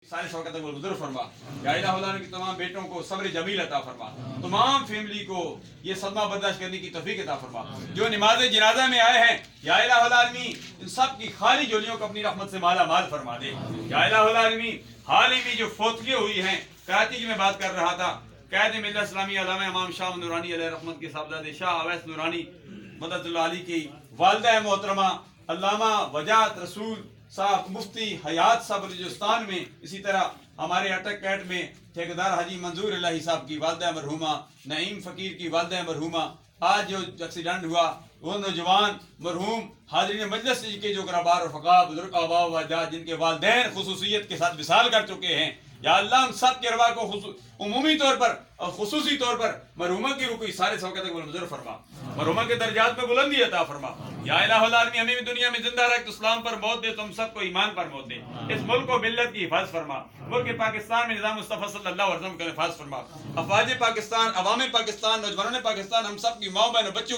سارے شوکت کو بزرگ فرما. یا الہ العالمین کی تمام بیٹوں کو صبر جمیل عطا فرما. تمام فیملی کو یہ صدمہ برداشت کرنے کی توفیق عطا فرما. جو نماز جنازہ میں آئے ہیں یا الہ العالمین ان سب کی خالی جولیوں کو اپنی رحمت سے مالا مال فرما دے. یا الہ العالمین حال ہی میں جو فوتگیاں ہوئی ہیں کراچی کی میں بات کر رہا تھا قائد ملت اسلامی علامہ امام شاہ نورانی علیہ رحمت کے صاحبزادے شاہ اویس نورانی مدد اللہ علی کی والدہ محترمہ علامہ وجاہت رسول صاحب مفتی حیات صاحب بلوچستان میں، اسی طرح ہمارے اٹک کیٹ میں ٹھیکیدار حاجی منظور الہی صاحب کی والدہ مرحومہ، نعیم فقیر کی والدہ مرحومہ. آج جو ایکسیڈنٹ ہوا وہ نوجوان مرحوم حاضرین مجلس کے جو گرابار اور فقار بزرگ آبا و اجداد جن کے والدین خصوصیت کے ساتھ وصال کر چکے ہیں، یا اللہ ہم سب کے ارواح کو عمومی طور پر اور خصوصی طور پر مرحومہ کی روح سارے سوکت کو منظور فرما، مرحومہ کے درجات میں بلندی عطا فرما. یا الہ العالمین ہمیں بھی دنیا میں زندہ رکھ، اسلام پر موت دے، تم سب کو ایمان پر موت دے. اس ملک و ملت کی حفاظت فرما. ملک پاکستان میں نظام مصطفیٰ صلی اللہ علیہ وسلم کا حفاظت فرما. افواج پاکستان، عوام پاکستان، نوجوانوں پاکستان، ہم سب کی ماں بہن و بچوں